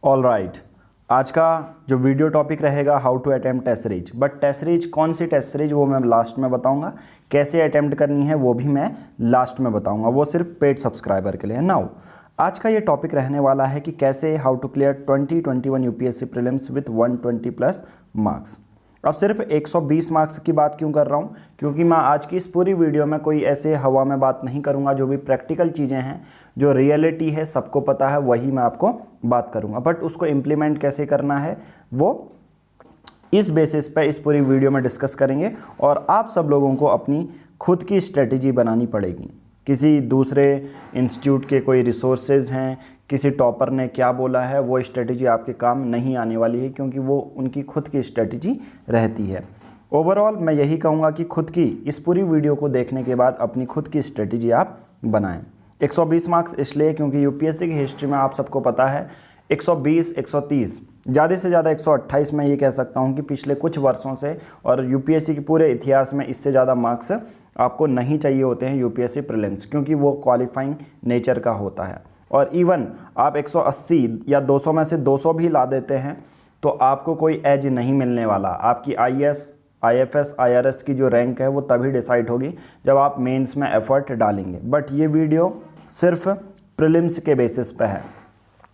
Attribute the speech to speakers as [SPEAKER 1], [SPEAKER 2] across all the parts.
[SPEAKER 1] All right, आज का जो वीडियो टॉपिक रहेगा how to attempt test series. But test series कौन सी टेस्ट सीरीज वो मैं लास्ट में बताऊंगा, कैसे अटेम्प्ट करनी है वो भी मैं लास्ट में बताऊंगा, वो सिर्फ पेड सब्सक्राइबर के लिए। नाउ आज का ये टॉपिक रहने वाला है कि कैसे how to clear 2021 UPSC prelims with 120 plus marks. अब सिर्फ 120 मार्क्स की बात क्यों कर रहा हूँ, क्योंकि मैं आज की इस पूरी वीडियो में कोई ऐसे हवा में बात नहीं करूँगा। जो भी प्रैक्टिकल चीज़ें हैं, जो रियलिटी है, सबको पता है, वही मैं आपको बात करूँगा। बट उसको इम्प्लीमेंट कैसे करना है वो इस बेसिस पे इस पूरी वीडियो में डिस्कस करेंगे। और आप सब लोगों को अपनी खुद की स्ट्रेटजी बनानी पड़ेगी। किसी दूसरे इंस्टीट्यूट के कोई रिसोर्सेज हैं, किसी टॉपर ने क्या बोला है, वो स्ट्रेटजी आपके काम नहीं आने वाली है, क्योंकि वो उनकी खुद की स्ट्रेटजी रहती है। ओवरऑल मैं यही कहूँगा कि खुद की इस पूरी वीडियो को देखने के बाद अपनी खुद की स्ट्रेटजी आप बनाएं। 120 मार्क्स इसलिए क्योंकि यूपीएससी की हिस्ट्री में आप सबको पता है 120, 130, ज़्यादा से ज़्यादा 128 मैं ये कह सकता हूँ कि पिछले कुछ वर्षों से और यूपीएससी के पूरे इतिहास में इससे ज़्यादा मार्क्स आपको नहीं चाहिए होते हैं यूपीएससी प्रीलिम्स, क्योंकि वो क्वालिफाइंग नेचर का होता है। और इवन आप 180 या 200 में से 200 भी ला देते हैं तो आपको कोई एज नहीं मिलने वाला। आपकी आईएएस, आईएफएस, आईआरएस की जो रैंक है वो तभी डिसाइड होगी जब आप मेंस में एफर्ट डालेंगे। बट ये वीडियो सिर्फ प्रीलिम्स के बेसिस पे है।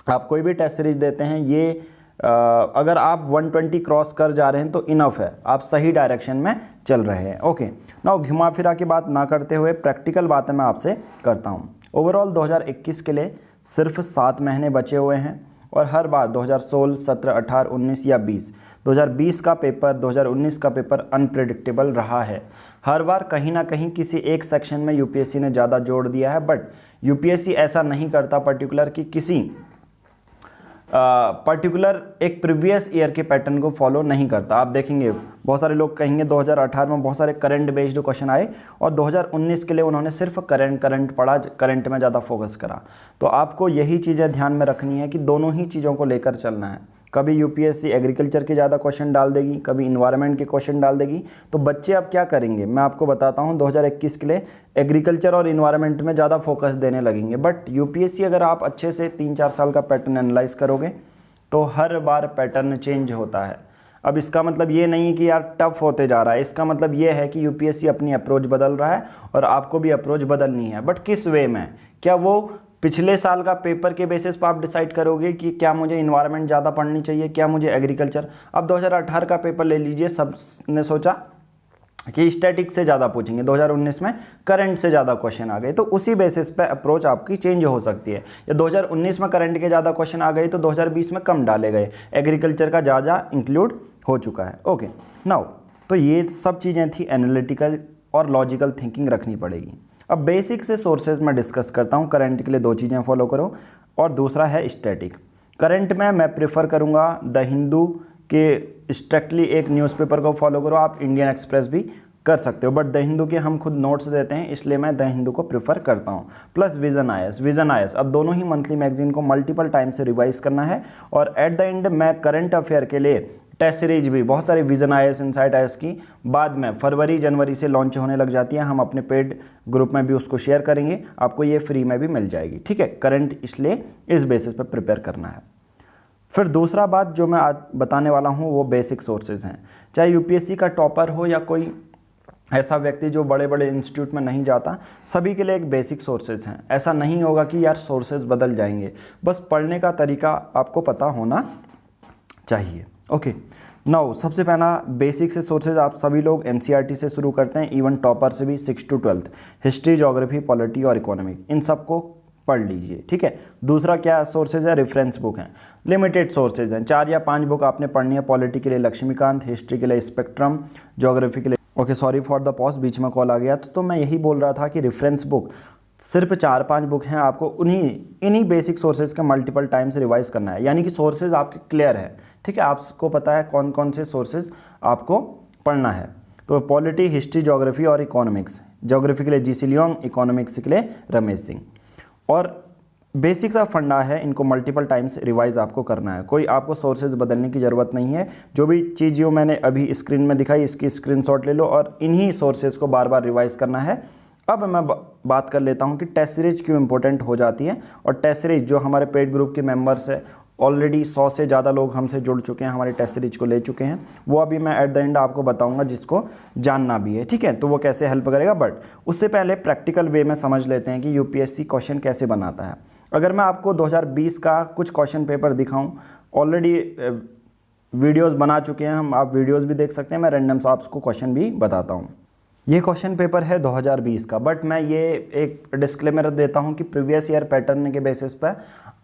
[SPEAKER 1] आप कोई भी टेस्ट सीरीज देते हैं, ये अगर आप 120 क्रॉस कर जा रहे हैं तो इनफ है, आप सही डायरेक्शन में चल रहे हैं। ओके, नाउ घुमा फिरा की बात ना करते हुए प्रैक्टिकल बातें मैं आपसे करता हूँ। ओवरऑल 2021 के लिए सिर्फ 7 महीने बचे हुए हैं और हर बार 2016, 17, 18, 19 या 20, 2020 का पेपर, 2019 का पेपर अनप्रेडिक्टेबल रहा है। हर बार कहीं ना कहीं किसी एक सेक्शन में यूपीएससी ने ज़्यादा जोड़ दिया है। बट यूपीएससी ऐसा नहीं करता पर्टिकुलर कि किसी पर्टिकुलर एक प्रीवियस ईयर के पैटर्न को फॉलो नहीं करता। आप देखेंगे बहुत सारे लोग कहेंगे 2018 में बहुत सारे करंट बेस्ड क्वेश्चन आए और 2019 के लिए उन्होंने सिर्फ करंट पढ़ा, करंट में ज़्यादा फोकस करा। तो आपको यही चीज़ें ध्यान में रखनी है कि दोनों ही चीज़ों को लेकर चलना है। कभी यूपीएससी एग्रीकल्चर के ज़्यादा क्वेश्चन डाल देगी, कभी इन्वायरमेंट के क्वेश्चन डाल देगी। तो बच्चे अब क्या करेंगे मैं आपको बताता हूँ। 2021 के लिए एग्रीकल्चर और इन्वायरमेंट में ज़्यादा फोकस देने लगेंगे। बट यूपीएससी अगर आप अच्छे से 3-4 साल का पैटर्न एनालाइज करोगे तो हर बार पैटर्न चेंज होता है। अब इसका मतलब ये नहीं कि यार टफ होते जा रहा है, इसका मतलब ये है कि यूपीएससी अपनी अप्रोच बदल रहा है और आपको भी अप्रोच बदलनी है। बट किस वे में? क्या वो पिछले साल का पेपर के बेसिस पर आप डिसाइड करोगे कि क्या मुझे इन्वायरमेंट ज़्यादा पढ़नी चाहिए, क्या मुझे एग्रीकल्चर? अब 2018 का पेपर ले लीजिए, सब ने सोचा कि स्टैटिक से ज़्यादा पूछेंगे, 2019 में करंट से ज़्यादा क्वेश्चन आ गए, तो उसी बेसिस पे अप्रोच आपकी चेंज हो सकती है। या 2019 में करंट के ज़्यादा क्वेश्चन आ गए तो 2020 में कम डाले गए, एग्रीकल्चर का ज़्यादा इंक्लूड हो चुका है। ओके, नाउ तो ये सब चीज़ें थी, एनालिटिकल और लॉजिकल थिंकिंग रखनी पड़ेगी। अब बेसिक से सोर्सेज में डिस्कस करता हूँ। करंट के लिए 2 चीज़ें फॉलो करो और दूसरा है स्टैटिक। करंट में मैं प्रेफर करूँगा द हिंदू के स्ट्रिक्टली एक न्यूज़पेपर को फॉलो करो। आप इंडियन एक्सप्रेस भी कर सकते हो, बट द हिंदू के हम खुद नोट्स देते हैं, इसलिए मैं द हिंदू को प्रेफर करता हूँ। प्लस विजन आईएएस, अब दोनों ही मंथली मैगजीन को मल्टीपल टाइम से रिवाइज करना है। और एट द एंड मैं करंट अफेयर के लिए टेस्ट सीरीज भी बहुत सारी विजन आईएएस, इनसाइट आईएएस की बाद में फरवरी जनवरी से लॉन्च होने लग जाती है। हम अपने पेड ग्रुप में भी उसको शेयर करेंगे, आपको ये फ्री में भी मिल जाएगी। ठीक है, करंट इसलिए इस बेसिस पर प्रिपेयर करना है। फिर दूसरा बात जो मैं आज बताने वाला हूँ वो बेसिक सोर्सेज हैं। चाहे यूपीएससी का टॉपर हो या कोई ऐसा व्यक्ति जो बड़े बड़े इंस्टीट्यूट में नहीं जाता, सभी के लिए एक बेसिक सोर्सेज हैं। ऐसा नहीं होगा कि यार सोर्सेज बदल जाएंगे, बस पढ़ने का तरीका आपको पता होना चाहिए। ओके, नाउ सबसे पहला बेसिक से सोर्सेज आप सभी लोग एनसीईआरटी से शुरू करते हैं, इवन टॉपर से भी 6 to 12th, history, geography, polity और इकोनॉमिक, इन सबको पढ़ लीजिए। ठीक है, दूसरा क्या सोर्सेज है? रेफरेंस बुक हैं, लिमिटेड सोर्सेज हैं, 4 या 5 बुक आपने पढ़नी है। पॉलिटी के लिए लक्ष्मीकांत, हिस्ट्री के लिए स्पेक्ट्रम, ज्योग्राफी के लिए okay sorry for the pause, बीच में कॉल आ गया। तो मैं यही बोल रहा था कि रेफरेंस बुक सिर्फ 4-5 बुक हैं, आपको इन्हीं बेसिक सोर्सेज का मल्टीपल टाइम्स रिवाइज करना है, यानी कि सोर्सेज आपके क्लियर है। ठीक है, आपको पता है कौन कौन से सोर्सेज आपको पढ़ना है। तो पॉलिटी, हिस्ट्री, ज्योग्राफी और इकोनॉमिक्स, ज्योग्राफी के लिए जीसी लियोंग, इकोनॉमिक्स के लिए रमेश सिंह। और बेसिक सा फंडा है, इनको मल्टीपल टाइम्स रिवाइज आपको करना है, कोई आपको सोर्सेज बदलने की ज़रूरत नहीं है। जो भी चीज़ जो मैंने अभी स्क्रीन में दिखाई इसकी स्क्रीनशॉट ले लो और इन्हीं सोर्सेज को बार बार रिवाइज करना है। अब मैं बात कर लेता हूं कि टेस्ट सीरीज क्यों इंपॉर्टेंट हो जाती है और टेस्ट सीरीज जो हमारे पेड ग्रुप के मेंबर्स है ऑलरेडी 100 से ज़्यादा लोग हमसे जुड़ चुके हैं, हमारे टेस्ट सीरीज को ले चुके हैं। वो अभी मैं एट द एंड आपको बताऊंगा जिसको जानना भी है, ठीक है। तो वो कैसे हेल्प करेगा, बट उससे पहले प्रैक्टिकल वे में समझ लेते हैं कि यूपीएससी क्वेश्चन कैसे बनाता है। अगर मैं आपको 2020 का कुछ क्वेश्चन पेपर दिखाऊं, ऑलरेडी वीडियोस बना चुके हैं हम, आप वीडियोस भी देख सकते हैं, मैं रैंडम सा आपको क्वेश्चन भी बताता हूं। ये क्वेश्चन पेपर है 2020 का, बट मैं ये एक डिस्क्लेमर देता हूं कि प्रीवियस ईयर पैटर्न के बेसिस पर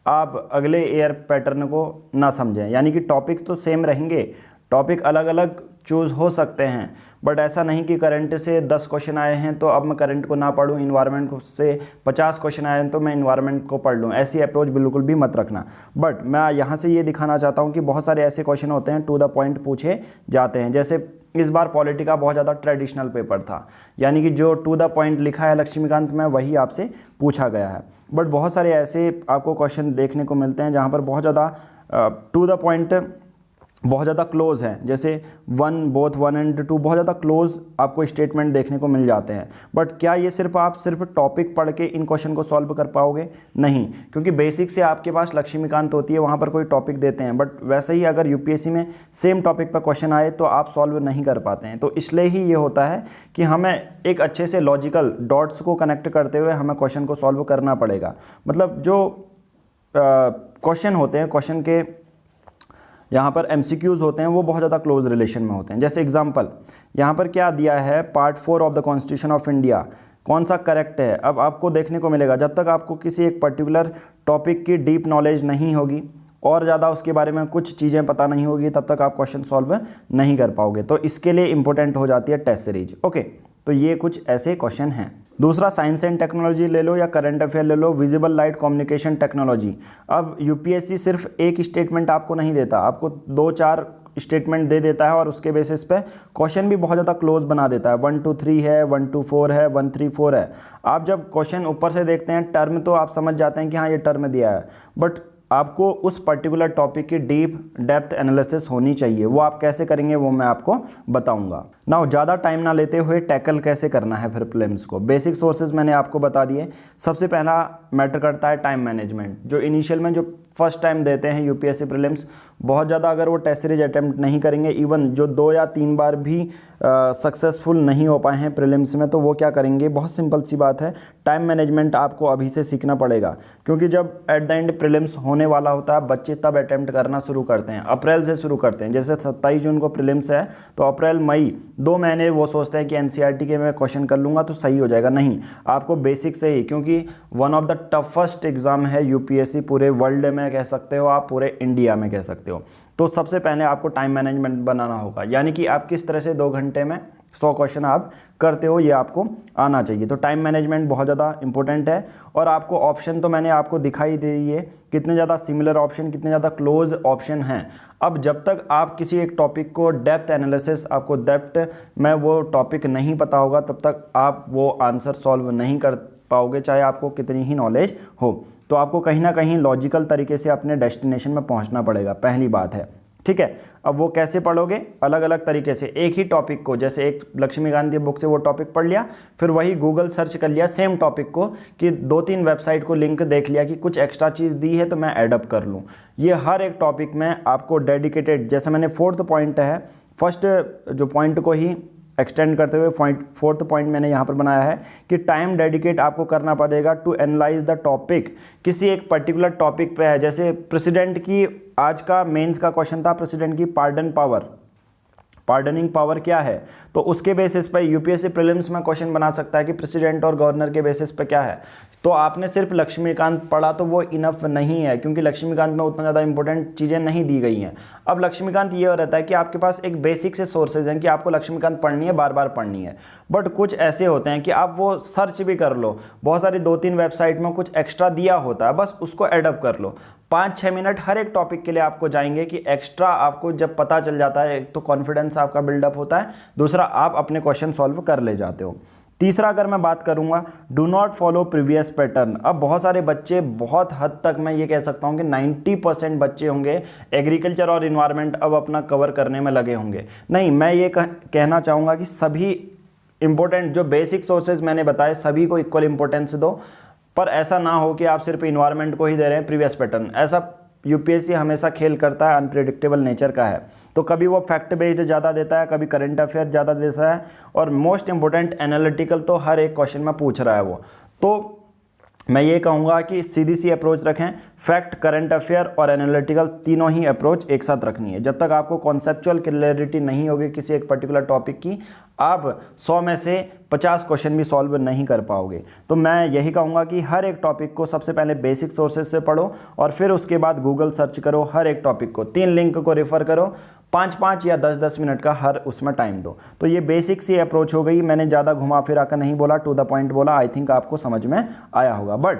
[SPEAKER 1] आप अगले ईयर पैटर्न को ना समझें। यानी कि टॉपिक तो सेम रहेंगे, टॉपिक अलग अलग चूज़ हो सकते हैं, बट ऐसा नहीं कि करंट से 10 क्वेश्चन आए हैं तो अब मैं करंट को ना पढूं, इन्वायरमेंट से 50 क्वेश्चन आए हैं तो मैं इन्वायरमेंट को पढ़ लूँ। ऐसी अप्रोच बिल्कुल भी मत रखना। बट मैं यहाँ से ये दिखाना चाहता हूँ कि बहुत सारे ऐसे क्वेश्चन होते हैं टू द पॉइंट पूछे जाते हैं। जैसे इस बार पॉलिटी का बहुत ज़्यादा ट्रेडिशनल पेपर था, यानी कि जो टू द पॉइंट लिखा है लक्ष्मीकांत में वही आपसे पूछा गया है। बट बहुत सारे ऐसे आपको क्वेश्चन देखने को मिलते हैं जहाँ पर बहुत ज़्यादा टू द पॉइंट बहुत ज़्यादा क्लोज हैं, जैसे बोथ 1 एंड 2 बहुत ज़्यादा क्लोज आपको स्टेटमेंट देखने को मिल जाते हैं। बट क्या ये आप सिर्फ टॉपिक पढ़ के इन क्वेश्चन को सॉल्व कर पाओगे? नहीं, क्योंकि बेसिक से आपके पास लक्ष्मीकांत होती है, वहाँ पर कोई टॉपिक देते हैं, बट वैसे ही अगर यूपीएससी में सेम टॉपिक पर क्वेश्चन आए तो आप सॉल्व नहीं कर पाते हैं। तो इसलिए ही ये होता है कि हमें एक अच्छे से लॉजिकल डॉट्स को कनेक्ट करते हुए हमें क्वेश्चन को सॉल्व करना पड़ेगा। मतलब जो क्वेश्चन होते हैं, क्वेश्चन के यहाँ पर एमसीक्यूज़ होते हैं, वो बहुत ज़्यादा क्लोज रिलेशन में होते हैं। जैसे एग्जांपल यहाँ पर क्या दिया है, part 4 of the constitution of India कौन सा करेक्ट है। अब आपको देखने को मिलेगा, जब तक आपको किसी एक पर्टिकुलर टॉपिक की डीप नॉलेज नहीं होगी और ज़्यादा उसके बारे में कुछ चीज़ें पता नहीं होगी, तब तक आप क्वेश्चन सॉल्व नहीं कर पाओगे। तो इसके लिए इंपॉर्टेंट हो जाती है टेस्ट सीरीज। ओके, तो ये कुछ ऐसे क्वेश्चन हैं। दूसरा, साइंस एंड टेक्नोलॉजी ले लो या करंट अफेयर ले लो, विजिबल लाइट कम्युनिकेशन टेक्नोलॉजी। अब यूपीएससी सिर्फ एक स्टेटमेंट आपको नहीं देता, आपको 2-4 स्टेटमेंट दे देता है और उसके बेसिस पे क्वेश्चन भी बहुत ज़्यादा क्लोज बना देता है। 1 2 3 है, 1 2 4 है, 1 3 4 है। आप जब क्वेश्चन ऊपर से देखते हैं टर्म तो आप समझ जाते हैं कि हाँ ये टर्म दिया है, बट आपको उस पर्टिकुलर टॉपिक की डीप डेप्थ एनालिसिस होनी चाहिए। वो आप कैसे करेंगे वो मैं आपको बताऊंगा। नाउ ज़्यादा टाइम ना लेते हुए टैकल कैसे करना है फिर प्रीलिम्स को। बेसिक सोर्सेज मैंने आपको बता दिए। सबसे पहला मैटर करता है टाइम मैनेजमेंट। जो इनिशियल में जो फर्स्ट टाइम देते हैं यूपीएससी प्रीलिम्स, बहुत ज़्यादा अगर वो टेस्ट सीरीज अटैम्प्ट नहीं करेंगे, इवन जो 2 या 3 बार भी सक्सेसफुल नहीं हो पाए हैं प्रीलिम्स में, तो वो क्या करेंगे, बहुत सिंपल सी बात है, टाइम मैनेजमेंट आपको अभी से सीखना पड़ेगा। क्योंकि जब एट द एंड प्रीलिम्स होने वाला होता है, बच्चे तब अटैम्प्ट करना शुरू करते हैं, अप्रैल से शुरू करते हैं। जैसे 27 जून को प्रीलिम्स है तो अप्रैल मई 2 महीने वो सोचते हैं कि एनसीईआरटी के मैं क्वेश्चन कर लूँगा तो सही हो जाएगा। नहीं, आपको बेसिक से ही, क्योंकि one of the toughest exam है यूपीएससी पूरे वर्ल्ड में कह सकते हो, आप पूरे इंडिया में कह सकते हो। तो सबसे पहले आपको टाइम मैनेजमेंट बनाना होगा, यानी कि आप किस तरह से 2 घंटे में 100 क्वेश्चन आप करते हो, ये आपको आना चाहिए। तो टाइम मैनेजमेंट बहुत ज़्यादा इंपॉर्टेंट है। और आपको ऑप्शन तो मैंने आपको दिखाई दे दिए, कितने ज़्यादा सिमिलर ऑप्शन, कितने ज़्यादा क्लोज ऑप्शन हैं। अब जब तक आप किसी एक टॉपिक को डेप्थ एनालिसिस, आपको डेप्थ में वो टॉपिक नहीं पता होगा, तब तक आप वो आंसर सॉल्व नहीं कर पाओगे, चाहे आपको कितनी ही नॉलेज हो। तो आपको कहीं ना कहीं लॉजिकल तरीके से अपने डेस्टिनेशन में पहुंचना पड़ेगा, पहली बात है, ठीक है। अब वो कैसे पढ़ोगे, अलग अलग तरीके से। एक ही टॉपिक को, जैसे एक लक्ष्मीकांत की बुक से वो टॉपिक पढ़ लिया, फिर वही गूगल सर्च कर लिया सेम टॉपिक को, कि 2-3 वेबसाइट को लिंक देख लिया कि कुछ एक्स्ट्रा चीज़ दी है तो मैं एडअप कर लूँ। ये हर एक टॉपिक में आपको डेडिकेटेड, जैसे मैंने 4th पॉइंट है, फर्स्ट जो पॉइंट को ही एक्सटेंड करते हुए 4th पॉइंट मैंने यहाँ पर बनाया है कि टाइम डेडिकेट आपको करना पड़ेगा टू एनालाइज द टॉपिक। किसी एक पर्टिकुलर टॉपिक पे है, जैसे प्रेसिडेंट की, आज का मेंस का क्वेश्चन था प्रेसिडेंट की पार्डनिंग पावर क्या है, तो उसके बेसिस पर यूपीएससी प्रीलिम्स में क्वेश्चन बना सकता है कि प्रेसिडेंट और गवर्नर के बेसिस पर क्या है। तो आपने सिर्फ लक्ष्मीकांत पढ़ा तो वो इनफ नहीं है, क्योंकि लक्ष्मीकांत में उतना ज़्यादा इंपॉर्टेंट चीज़ें नहीं दी गई हैं। अब लक्ष्मीकांत ये रहता है कि आपके पास एक बेसिक से सोर्सेज हैं कि आपको लक्ष्मीकांत पढ़नी है, बार बार पढ़नी है, बट कुछ ऐसे होते हैं कि आप वो सर्च भी कर लो, बहुत सारी 2-3 वेबसाइट में कुछ एक्स्ट्रा दिया होता है, बस उसको एडअप कर लो। 5-6 मिनट हर एक टॉपिक के लिए आपको जाएंगे कि एक्स्ट्रा आपको जब पता चल जाता है, एक तो कॉन्फिडेंस आपका बिल्डअप होता है, दूसरा आप अपने क्वेश्चन सॉल्व कर ले जाते हो। तीसरा अगर मैं बात करूंगा, do not follow previous pattern. अब बहुत सारे बच्चे, बहुत हद तक मैं ये कह सकता हूं कि 90% बच्चे होंगे एग्रीकल्चर और इन्वायरमेंट अब अपना कवर करने में लगे होंगे। नहीं, मैं ये कहना चाहूँगा कि सभी इंपॉर्टेंट जो बेसिक सोर्सेज मैंने बताए सभी को इक्वल इंपॉर्टेंस दो, पर ऐसा ना हो कि आप सिर्फ इन्वायरमेंट को ही दे रहे हैं प्रीवियस पैटर्न। ऐसा यूपीएससी हमेशा खेल करता है, अनप्रेडिक्टेबल नेचर का है। तो कभी वो फैक्ट बेस्ड ज़्यादा देता है, कभी करंट अफेयर ज़्यादा देता है, और मोस्ट इंपॉर्टेंट एनालिटिकल तो हर एक क्वेश्चन में पूछ रहा है वो। तो मैं ये कहूँगा कि सीधी सी अप्रोच रखें, फैक्ट, करंट अफेयर और एनालिटिकल तीनों ही अप्रोच एक साथ रखनी है। जब तक आपको कॉन्सेप्चुअल क्लैरिटी नहीं होगी किसी एक पर्टिकुलर टॉपिक की, आप 100 में से 50 क्वेश्चन भी सॉल्व नहीं कर पाओगे। तो मैं यही कहूँगा कि हर एक टॉपिक को सबसे पहले बेसिक सोर्सेज से पढ़ो और फिर उसके बाद गूगल सर्च करो, हर एक टॉपिक को 3 लिंक को रेफ़र करो, 5-5 या 10-10 मिनट का हर उसमें टाइम दो। तो ये बेसिक सी अप्रोच हो गई। मैंने ज़्यादा घुमा फिरा कर नहीं बोला, टू द पॉइंट बोला। आई थिंक आपको समझ में आया होगा। बट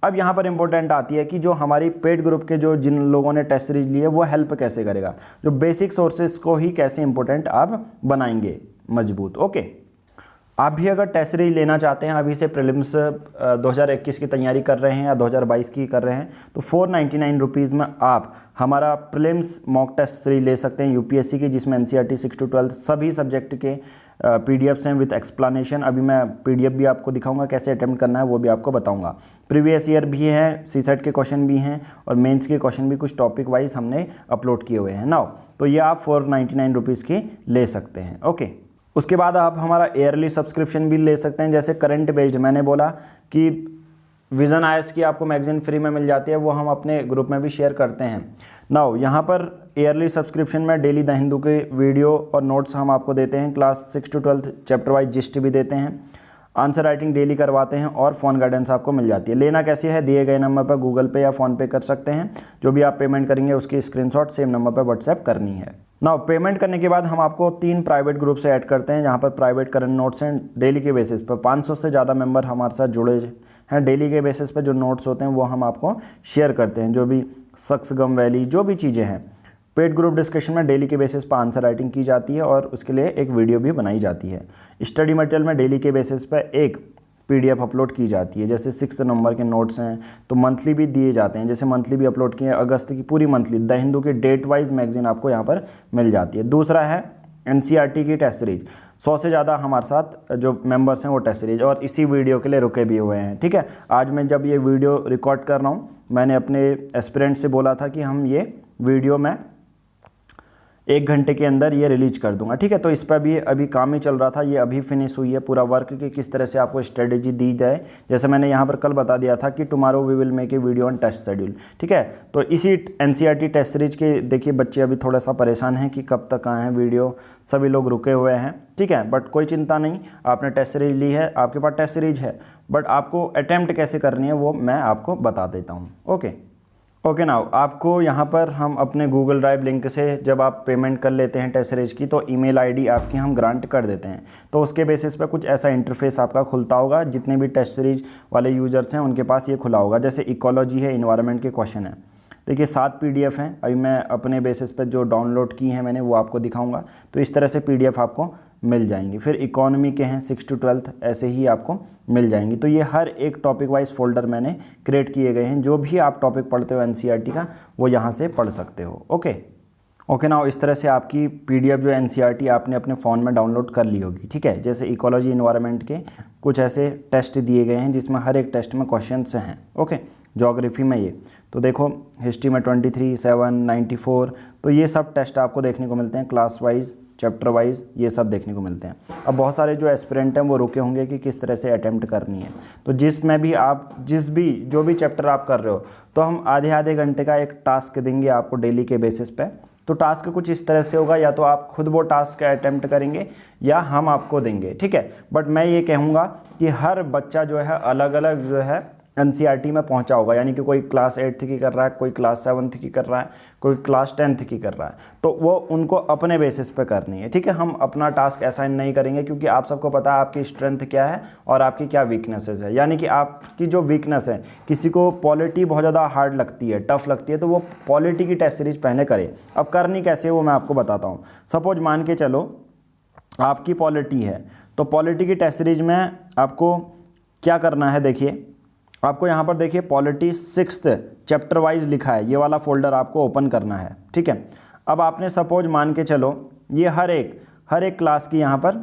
[SPEAKER 1] अब यहाँ पर इंपॉर्टेंट आती है कि जो हमारी पेड ग्रुप के जो जिन लोगों ने टेस्ट सीरीज लिए वो हेल्प कैसे करेगा, जो बेसिक सोर्सेज को ही कैसे इंपॉर्टेंट आप बनाएंगे मजबूत। ओके, आप भी अगर टेस्ट सीरीज लेना चाहते हैं, अभी से प्रीलिम्स 2021 की तैयारी कर रहे हैं या 2022 की कर रहे हैं, तो 499 रुपीज़ में आप हमारा प्रीलिम्स मॉक टेस्ट सीरीज ले सकते हैं यूपीएससी की, जिसमें एनसीईआरटी 6 to 12 सभी सब्जेक्ट के पीडीएफ्स हैं विद एक्सप्लेनेशन। अभी मैं पीडीएफ भी आपको दिखाऊंगा, कैसे अटेम्प्ट करना है वो भी आपको बताऊंगा। प्रीवियस ईयर भी है, सीसेट के क्वेश्चन भी हैं और मेंस के क्वेश्चन भी कुछ टॉपिक वाइज हमने अपलोड किए हुए हैं नाउ। तो ये आप 499 रुपीज़ की ले सकते हैं। ओके, उसके बाद आप हमारा ईयरली सब्सक्रिप्शन भी ले सकते हैं। जैसे करंट बेस्ड मैंने बोला कि विज़न आईएएस की आपको मैगजीन फ्री में मिल जाती है, वो हम अपने ग्रुप में भी शेयर करते हैं। नाउ यहाँ पर ईयरली सब्सक्रिप्शन में डेली द हिंदू के वीडियो और नोट्स हम आपको देते हैं, class 6 to 12 chapter wise gist भी देते हैं, आंसर राइटिंग डेली करवाते हैं और फ़ोन गाइडेंस आपको मिल जाती है। लेना कैसे है, दिए गए नंबर पर गूगल पे या फ़ोन पे कर सकते हैं। जो भी आप पेमेंट करेंगे उसकी स्क्रीनशॉट सेम नंबर पर व्हाट्सएप करनी है। नाउ पेमेंट करने के बाद हम आपको 3 प्राइवेट ग्रुप से ऐड करते हैं, जहाँ पर प्राइवेट करंट नोट्स हैं डेली के बेसिस पर। 500 से ज़्यादा मेंबर हमारे साथ जुड़े हैं। डेली के बेसिस पर जो नोट्स होते हैं वो हम आपको शेयर करते हैं, जो भी सक्स गम वैली जो भी चीज़ें हैं। पेड ग्रुप डिस्कशन में डेली के बेसिस पर आंसर राइटिंग की जाती है और उसके लिए एक वीडियो भी बनाई जाती है। स्टडी मटेरियल में डेली के बेसिस पर एक पीडीएफ अपलोड की जाती है। जैसे 6 नंबर के नोट्स हैं तो मंथली भी दिए जाते हैं, जैसे मंथली भी अपलोड किए। अगस्त की पूरी मंथली द हिंदू की डेट वाइज मैगजीन आपको यहाँ पर मिल जाती है। दूसरा है एनसीईआरटी की टेस्ट सीरीज, 100 से ज़्यादा हमारे साथ जो मेंबर्स हैं वो टेस्ट सीरीज और इसी वीडियो के लिए रुके भी हुए हैं। ठीक है, आज मैं जब ये वीडियो रिकॉर्ड कर रहा हूँ, मैंने अपने एस्पिरेंट से बोला था कि हम ये वीडियो में 1 घंटे के अंदर ये रिलीज कर दूंगा। ठीक है, तो इस पर भी अभी काम ही चल रहा था, ये अभी फिनिश हुई है पूरा वर्क कि किस तरह से आपको स्ट्रेटेजी दी जाए। जैसे मैंने यहाँ पर कल बता दिया था कि tomorrow we will make a video on test schedule. ठीक है, तो इसी एनसीईआरटी टेस्ट सीरीज के देखिए बच्चे अभी थोड़ा सा परेशान हैं कि कब तक आए हैं वीडियो, सभी लोग रुके हुए हैं। ठीक है, बट कोई चिंता नहीं, आपने टेस्ट सीरीज ली है, आपके पास टेस्ट सीरीज है, बट आपको अटैम्प्ट कैसे करनी है वो मैं आपको बता देता हूँ। ओके नाउ आपको यहाँ पर हम अपने गूगल ड्राइव लिंक से जब आप पेमेंट कर लेते हैं टेस्ट सीरीज की, तो ईमेल आईडी आपकी हम ग्रांट कर देते हैं। तो उसके बेसिस पे कुछ ऐसा इंटरफेस आपका खुलता होगा। जितने भी टेस्ट सीरीज वाले यूज़र्स हैं उनके पास ये खुला होगा। जैसे इकोलॉजी है, इन्वायरमेंट के क्वेश्चन है। देखिए 7 पीडीएफ हैं, अभी मैं अपने बेसिस पर जो डाउनलोड की हैं मैंने वो आपको दिखाऊंगा। तो इस तरह से पीडीएफ आपको मिल जाएंगी। फिर इकोनॉमी के हैं 6 to 12 ऐसे ही आपको मिल जाएंगी। तो ये हर एक टॉपिक वाइज फोल्डर मैंने क्रिएट किए गए हैं। जो भी आप टॉपिक पढ़ते हो एनसीईआरटी का वो यहाँ से पढ़ सकते हो। ओके नाउ इस तरह से आपकी पीडीएफ जो एनसीईआरटी आपने अपने फ़ोन में डाउनलोड कर ली होगी। ठीक है, जैसे इकोलॉजी इन्वायरमेंट के कुछ ऐसे टेस्ट दिए गए हैं जिसमें हर एक टेस्ट में क्वेश्चन हैं। ओके, ज्योग्राफी में ये तो देखो हिस्ट्री में 23, 7, 94, तो ये सब टेस्ट आपको देखने को मिलते हैं। क्लास वाइज, चैप्टर वाइज ये सब देखने को मिलते हैं। अब बहुत सारे जो एस्पिरेंट हैं वो रुके होंगे कि किस तरह से अटैम्प्ट करनी है। तो जिसमें भी आप जो भी चैप्टर आप कर रहे हो, तो हम आधे घंटे का एक टास्क देंगे आपको डेली के बेसिस पे। तो टास्क कुछ इस तरह से होगा, या तो आप खुद वो टास्क अटैम्प्ट करेंगे या हम आपको देंगे। ठीक है, बट मैं ये कहूँगा कि हर बच्चा जो है अलग अलग जो है एनसीईआरटी में पहुंचा होगा। यानी कि कोई क्लास 8th की कर रहा है, कोई क्लास 7th की कर रहा है, कोई क्लास 10th की कर रहा है, तो वो उनको अपने बेसिस पे करनी है। ठीक है, हम अपना टास्क असाइन नहीं करेंगे क्योंकि आप सबको पता है आपकी स्ट्रेंथ क्या है और आपकी क्या वीकनेसेस है। यानी कि आपकी जो वीकनेस है, किसी को पॉलिटी बहुत ज़्यादा हार्ड लगती है, टफ लगती है, तो वो पॉलिटी की टेस्ट सीरीज पहले करे। अब करनी कैसे वो मैं आपको बताता हूँ। सपोज मान के चलो आपकी पॉलिटी है, तो पॉलिटी की टेस्ट सीरीज में आपको क्या करना है, देखिए आपको यहाँ पर देखिए पॉलिटी 6th चैप्टर वाइज लिखा है, ये वाला फोल्डर आपको ओपन करना है। ठीक है, अब आपने सपोज मान के चलो ये हर एक क्लास की यहाँ पर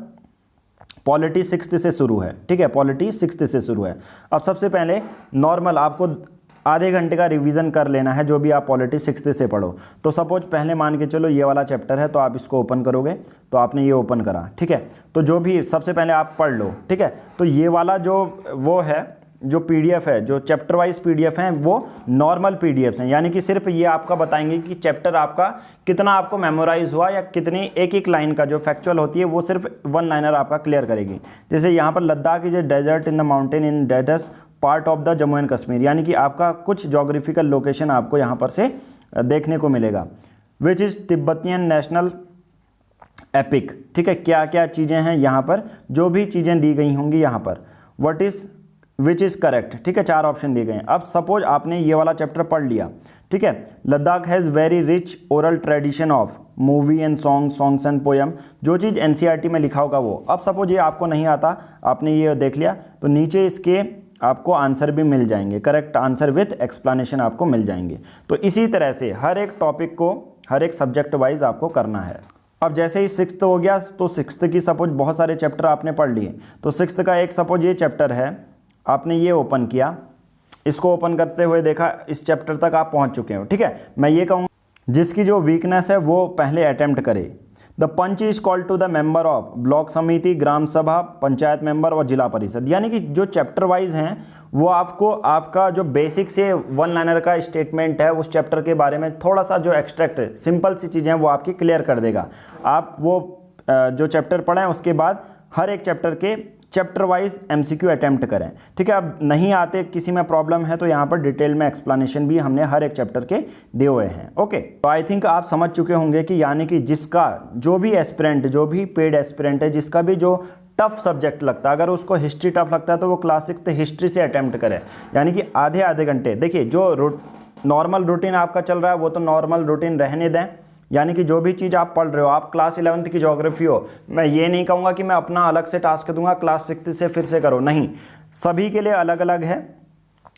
[SPEAKER 1] पॉलिटी 6th से शुरू है। ठीक है, पॉलिटी 6th से शुरू है। अब सबसे पहले नॉर्मल आपको आधे घंटे का रिवीजन कर लेना है जो भी आप पॉलिटी 6th से पढ़ो। तो सपोज पहले मान के चलो ये वाला चैप्टर है, तो आप इसको ओपन करोगे, तो आपने ये ओपन करा, ठीक है। तो जो भी सबसे पहले आप पढ़ लो, ठीक है। तो ये वाला जो वो है, जो पीडीएफ है, जो चैप्टर वाइज पीडीएफ हैं, वो नॉर्मल पीडीएफ्स हैं, यानी कि सिर्फ ये आपका बताएंगे कि चैप्टर आपका कितना आपको मेमोराइज हुआ, या कितनी एक एक लाइन का जो फैक्चुअल होती है वो सिर्फ 1 लाइनर आपका क्लियर करेगी। जैसे यहाँ पर Ladakh is a desert in the mountain in desert part of the Jammu and Kashmir, यानी कि आपका कुछ जोग्राफिकल लोकेशन आपको यहाँ पर से देखने को मिलेगा। Which is Tibetan national epic, ठीक है। क्या क्या चीज़ें हैं यहाँ पर, जो भी चीज़ें दी गई होंगी यहाँ पर। What is which is correct, ठीक है। 4 ऑप्शन दिए गए हैं। अब सपोज आपने ये वाला चैप्टर पढ़ लिया, ठीक है। Ladakh has very rich oral tradition of movie and songs and poem, जो चीज़ एनसीईआरटी में लिखा होगा वो। अब सपोज ये आपको नहीं आता, आपने ये देख लिया, तो नीचे इसके आपको आंसर भी मिल जाएंगे, करेक्ट आंसर विथ एक्सप्लेनेशन आपको मिल जाएंगे। तो इसी तरह से हर एक टॉपिक को हर एक सब्जेक्ट वाइज आपको करना है। अब जैसे ही 6th हो गया, तो 6th की सपोज बहुत सारे चैप्टर आपने पढ़ लिए, तो 6th का एक सपोज ये चैप्टर है, आपने ये ओपन किया, इसको ओपन करते हुए देखा इस चैप्टर तक आप पहुंच चुके हो, ठीक है। मैं ये कहूँगा जिसकी जो वीकनेस है वो पहले अटेम्प्ट करे। The panch is called to the member of block samiti, gram सभा, पंचायत मेंबर और जिला परिषद, यानी कि जो चैप्टर वाइज हैं वो आपको आपका जो बेसिक से 1 लाइनर का स्टेटमेंट है उस चैप्टर के बारे में थोड़ा सा जो एक्सट्रैक्ट सिंपल सी चीज़ें हैं वो आपकी क्लियर कर देगा। आप वो जो चैप्टर पढ़ें उसके बाद हर एक चैप्टर के चैप्टर वाइज एमसीक्यू अटेम्प्ट करें, ठीक है। अब नहीं आते, किसी में प्रॉब्लम है, तो यहाँ पर डिटेल में एक्सप्लेनेशन भी हमने हर एक चैप्टर के दिए हुए हैं। ओके, तो आई थिंक आप समझ चुके होंगे कि यानी कि जिसका जो भी एस्पिरेंट, जो भी पेड एस्पिरेंट है, जिसका भी जो टफ सब्जेक्ट लगता है, अगर उसको हिस्ट्री टफ लगता है तो वो क्लास 6 हिस्ट्री से अटेम्प्ट करें, यानी कि आधे आधे घंटे। देखिए जो नॉर्मल रूटीन आपका चल रहा है वो तो नॉर्मल रूटीन रहने दें, यानी कि जो भी चीज़ आप पढ़ रहे हो, आप क्लास 11th की ज्योग्राफी हो, मैं ये नहीं कहूँगा कि मैं अपना अलग से टास्क दूंगा क्लास 6 से फिर से करो, नहीं, सभी के लिए अलग अलग है,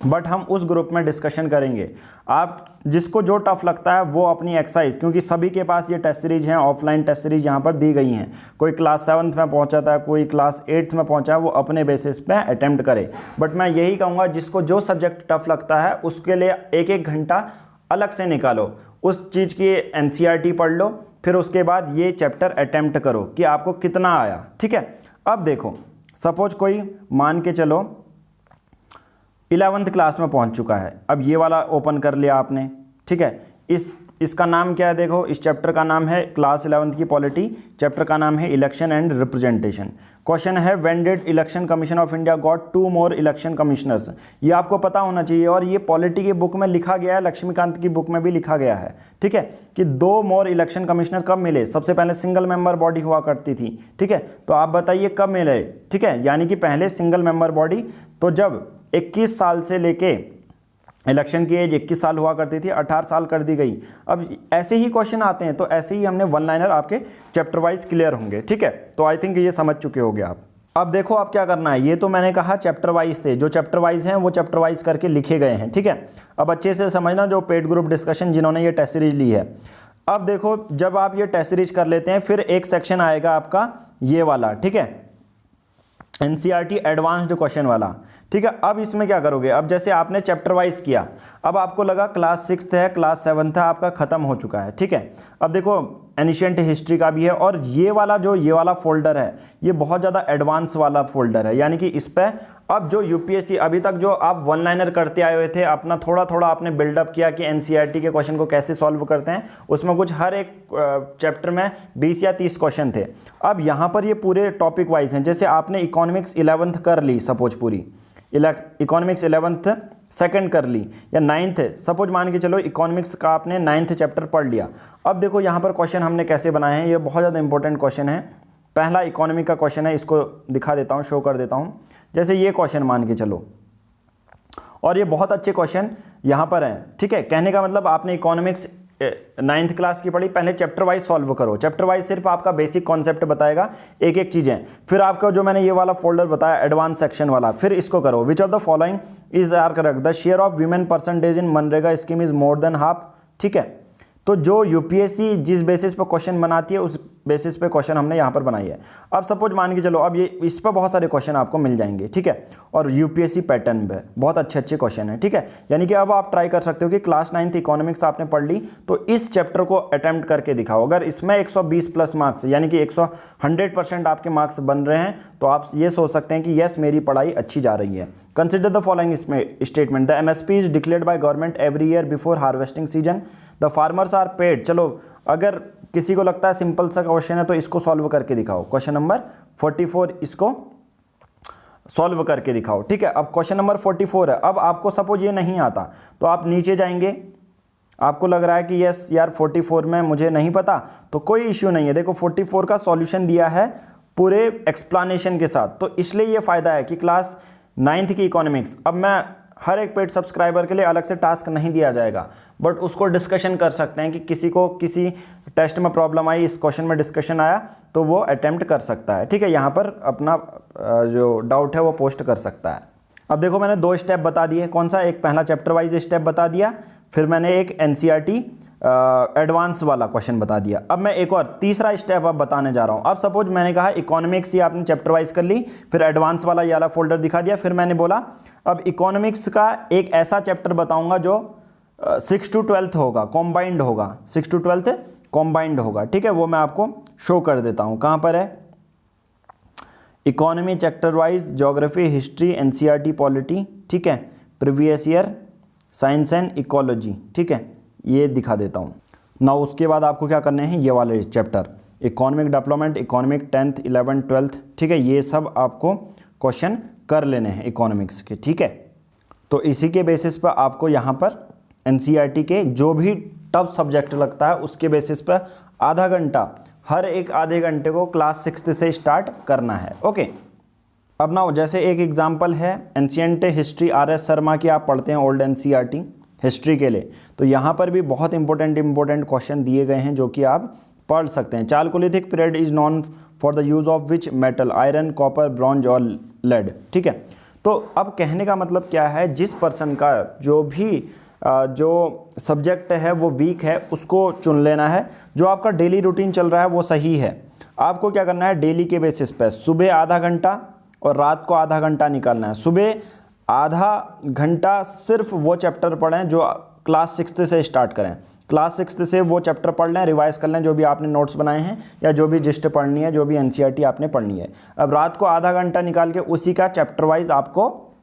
[SPEAKER 1] बट हम उस ग्रुप में डिस्कशन करेंगे। आप जिसको जो टफ लगता है वो अपनी एक्सरसाइज, क्योंकि सभी के पास ये टेस्ट सीरीज हैं, ऑफलाइन टेस्ट सीरीज यहाँ पर दी गई हैं। कोई क्लास 7th में पहुँचा था, कोई क्लास 8th में पहुँचा है, वो अपने बेसिस पे अटेम्प्ट करे। बट मैं यही कहूँगा जिसको जो सब्जेक्ट टफ लगता है उसके लिए 1-1 घंटा अलग से निकालो, उस चीज़ की एनसीईआरटी पढ़ लो, फिर उसके बाद ये चैप्टर अटेम्प्ट करो कि आपको कितना आया, ठीक है। अब देखो सपोज कोई मान के चलो 11th क्लास में पहुंच चुका है, अब ये वाला ओपन कर लिया आपने, ठीक है। इसका नाम क्या है, देखो इस चैप्टर का नाम है क्लास 11th की पॉलिटी, चैप्टर का नाम है इलेक्शन एंड रिप्रेजेंटेशन। क्वेश्चन है when did election commission of India got 2 more election commissioners. ये आपको पता होना चाहिए, और ये पॉलिटी की बुक में लिखा गया है, लक्ष्मीकांत की बुक में भी लिखा गया है, ठीक है, कि 2 more इलेक्शन कमिश्नर कब मिले। सबसे पहले सिंगल मेंबर बॉडी हुआ करती थी, ठीक है, तो आप बताइए कब मिले, ठीक है, यानी कि पहले सिंगल मेंबर बॉडी, तो जब 21 साल से लेके इलेक्शन की एज 21 साल हुआ करती थी, 18 साल कर दी गई। अब ऐसे ही क्वेश्चन आते हैं, तो ऐसे ही हमने 1 लाइनर आपके चैप्टर वाइज क्लियर होंगे, ठीक है। तो आई थिंक ये समझ चुके होंगे आप। अब देखो आप क्या करना है, ये तो मैंने कहा चैप्टर वाइज थे, जो चैप्टर वाइज हैं वो चैप्टर वाइज करके लिखे गए हैं, ठीक है। अब अच्छे से समझना जो पेड ग्रुप डिस्कशन जिन्होंने ये टेस्ट सीरीज ली है। अब देखो जब आप ये टेस्ट सीरीज कर लेते हैं, फिर एक सेक्शन आएगा आपका ये वाला, ठीक है, एनसीईआरटी एडवांस्ड क्वेश्चन वाला, ठीक है। अब इसमें क्या करोगे, अब जैसे आपने चैप्टर वाइज किया, अब आपको लगा क्लास 6 है, क्लास 7 है, आपका खत्म हो चुका है, ठीक है। अब देखो एनिशिएंट हिस्ट्री का भी है, और ये वाला फोल्डर है, ये बहुत ज़्यादा एडवांस वाला फोल्डर है, यानी कि इस पर अब जो यूपीएससी अभी तक जो आप 1 लाइनर करते आए हुए थे, अपना थोड़ा थोड़ा आपने बिल्डअप किया कि एनसीईआरटी के क्वेश्चन को कैसे सॉल्व करते हैं, उसमें कुछ हर एक चैप्टर में 20 या 30 क्वेश्चन थे। अब यहाँ पर ये पूरे टॉपिक वाइज हैं, जैसे आपने इकोनॉमिक्स 11th कर ली, सपोज पूरी इकोनॉमिक्स 11th सेकंड कर ली, या 9th, सपोज मान के चलो इकोनॉमिक्स का आपने 9th चैप्टर पढ़ लिया। अब देखो यहाँ पर क्वेश्चन हमने कैसे बनाए हैं, ये बहुत ज़्यादा इंपॉर्टेंट क्वेश्चन है। पहला इकोनॉमी का क्वेश्चन है, इसको दिखा देता हूँ, शो कर देता हूँ। जैसे ये क्वेश्चन मान के चलो, और ये बहुत अच्छे क्वेश्चन यहाँ पर हैं, ठीक है। कहने का मतलब आपने इकोनॉमिक्स 9th क्लास की पढ़ी, पहले चैप्टर वाइज सॉल्व करो। चैप्टर वाइज सिर्फ आपका बेसिक कॉन्सेप्ट बताएगा, एक एक चीज़ें, फिर आपका जो मैंने ये वाला फोल्डर बताया एडवांस सेक्शन वाला, फिर इसको करो। Which of the following is are correct, the share of women percentage in मनरेगा scheme is more than half, ठीक है। तो जो यूपीएससी जिस बेसिस पर क्वेश्चन बनाती है उस बेसिस पे क्वेश्चन हमने यहाँ पर बनाई है। अब सपोज मान के चलो, अब ये इस पर बहुत सारे क्वेश्चन आपको मिल जाएंगे, ठीक है, और यूपीएससी पैटर्न पे बहुत अच्छे अच्छे क्वेश्चन हैं, ठीक है। यानी कि अब आप ट्राई कर सकते हो कि क्लास 9th इकोनॉमिक्स आपने पढ़ ली तो इस चैप्टर को अटेम्प्ट करके दिखाओ। अगर इसमें 120 प्लस मार्क्स यानी कि 100% आपके मार्क्स बन रहे हैं तो आप ये सोच सकते हैं कि यस मेरी पढ़ाई अच्छी जा रही है। Consider the following statement, the MSP is declared by government every year before harvesting season, the farmers are paid. चलो अगर किसी को लगता है सिंपल सा क्वेश्चन है तो इसको सॉल्व करके दिखाओ। क्वेश्चन नंबर 44 इसको सॉल्व करके दिखाओ, ठीक है। अब क्वेश्चन नंबर 44 है। अब आपको सपोज ये नहीं आता तो आप नीचे जाएंगे, आपको लग रहा है कि यस यार 44 में मुझे नहीं पता, तो कोई इश्यू नहीं है। देखो 44 का सॉल्यूशन दिया है पूरे एक्सप्लेनेशन के साथ, तो इसलिए ये फ़ायदा है कि क्लास 9th की इकोनॉमिक्स, अब मैं हर एक पेड सब्सक्राइबर के लिए अलग से टास्क नहीं दिया जाएगा, बट उसको डिस्कशन कर सकते हैं कि किसी को किसी टेस्ट में प्रॉब्लम आई, इस क्वेश्चन में डिस्कशन आया तो वो अटेम्प्ट कर सकता है, ठीक है। यहाँ पर अपना जो डाउट है वो पोस्ट कर सकता है। अब देखो मैंने 2 स्टेप बता दिए, कौन सा, एक पहला चैप्टर वाइज स्टेप बता दिया, फिर मैंने एक एनसीईआरटी एडवांस वाला क्वेश्चन बता दिया। अब मैं एक और तीसरा स्टेप अब बताने जा रहा हूँ। अब सपोज मैंने कहा इकोनॉमिक्स ही आपने चैप्टर वाइज कर ली, फिर एडवांस वाला ये वाला फोल्डर दिखा दिया, फिर मैंने बोला अब इकोनॉमिक्स का एक ऐसा चैप्टर बताऊंगा जो 6 to 12th होगा, कॉम्बाइंड होगा, 6 to 12th कॉम्बाइंड होगा, ठीक है। वो मैं आपको शो कर देता हूँ, कहाँ पर है, economy chapter wise, geography, history, NCERT, polity, ठीक है, previous year, science and ecology, ठीक है, ये दिखा देता हूँ ना। उसके बाद आपको क्या करने हैं, ये वाले chapter economic development, economic 10th 11th 12th, ठीक है, ये सब आपको क्वेश्चन कर लेने हैं इकोनॉमिक्स के, ठीक है। तो इसी के बेसिस पर आपको यहाँ पर एनसीईआरटी के जो भी टफ सब्जेक्ट लगता है उसके बेसिस पर आधा घंटा, हर एक आधे घंटे को क्लास 6th से स्टार्ट करना है, ओके। अब ना जैसे एक एग्जांपल है एंशिएंट हिस्ट्री, आर.एस. शर्मा की आप पढ़ते हैं ओल्ड एनसीईआरटी हिस्ट्री के लिए, तो यहाँ पर भी बहुत इंपॉर्टेंट क्वेश्चन दिए गए हैं जो कि आप पढ़ सकते हैं। Chalcolithic period is non for the use of which metal, iron, copper, bronze और लेड, ठीक है। तो अब कहने का मतलब क्या है, जिस पर्सन का जो भी जो सब्जेक्ट है वो वीक है उसको चुन लेना है। जो आपका डेली रूटीन चल रहा है वो सही है, आपको क्या करना है, डेली के बेसिस पे सुबह आधा घंटा और रात को आधा घंटा निकालना है। सुबह आधा घंटा सिर्फ वो चैप्टर पढ़ें जो क्लास 6th से स्टार्ट करें, क्लास 6th से वो चैप्टर पढ़ लें, रिवाइज कर लें जो भी आपने नोट्स बनाए हैं या जो भी जिस्ट पढ़नी है, जो भी एनसीईआरटी आपने पढ़नी है। अब रात को आधा घंटा निकाल के उसी का चैप्टर वाइज आपको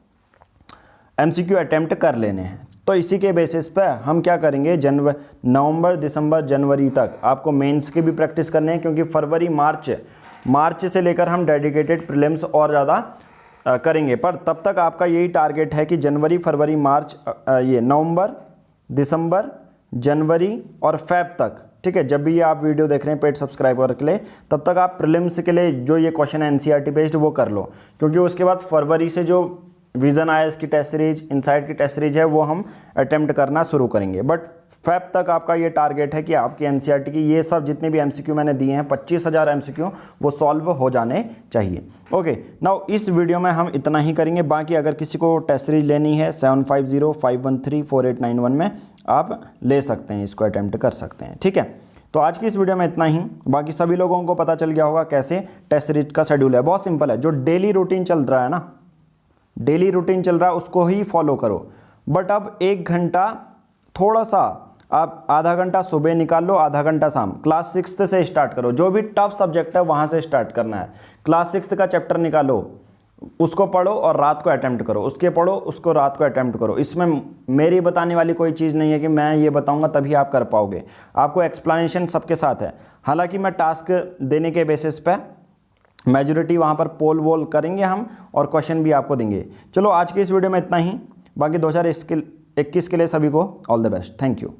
[SPEAKER 1] एमसीक्यू अटेम्प्ट कर लेने हैं। तो इसी के बेसिस पे हम क्या करेंगे, नवंबर, दिसंबर, जनवरी तक आपको मेंस की भी प्रैक्टिस करने हैं, क्योंकि फरवरी, मार्च से लेकर हम डेडिकेटेड प्रीलिम्स और ज़्यादा करेंगे। पर तब तक आपका यही टारगेट है कि जनवरी, फरवरी, मार्च, ये नवंबर, दिसंबर, जनवरी और फेब तक, ठीक है, जब भी ये आप वीडियो देख रहे हैं पेड सब्सक्राइबर के लिए, तब तक आप प्रीलिम्स के लिए जो ये क्वेश्चन है एनसीईआरटी बेस्ड वो कर लो, क्योंकि उसके बाद फरवरी से जो विजन आईएएस की टेस्ट सीरीज, इनसाइड की टेस्ट सीरीज है वो हम अटेम्प्ट करना शुरू करेंगे। बट फेब तक आपका ये टारगेट है कि आपकी एनसीईआरटी की ये सब जितने भी एमसीक्यू मैंने दिए हैं 25,000 एमसीक्यू वो सॉल्व हो जाने चाहिए, ओके। नाउ इस वीडियो में हम इतना ही करेंगे, बाकी अगर किसी को टेस्ट सीरीज लेनी है 7505134891 में आप ले सकते हैं, इसको अटेम्प्ट कर सकते हैं, ठीक है। तो आज की इस वीडियो में इतना ही, बाकी सभी लोगों को पता चल गया होगा कैसे टेस्ट सीरीज का शेड्यूल है। बहुत सिंपल है, जो डेली रूटीन चल रहा है ना, डेली रूटीन चल रहा है उसको ही फॉलो करो। बट अब 1 घंटा थोड़ा सा आप आधा घंटा सुबह निकाल लो, आधा घंटा शाम, क्लास 6th से स्टार्ट करो। जो भी टफ सब्जेक्ट है वहाँ से स्टार्ट करना है। क्लास 6th का चैप्टर निकालो, उसको पढ़ो और रात को अटेम्प्ट करो, उसके पढ़ो उसको रात को अटेम्प्ट करो। इसमें मेरी बताने वाली कोई चीज़ नहीं है कि मैं ये बताऊंगा तभी आप कर पाओगे, आपको एक्सप्लेनेशन सबके साथ है। हालांकि मैं टास्क देने के बेसिस पे मेजॉरिटी वहाँ पर पोल वोल करेंगे हम और क्वेश्चन भी आपको देंगे। चलो आज की इस वीडियो में इतना ही, बाकी 2021 के लिए सभी को all the best, thank you.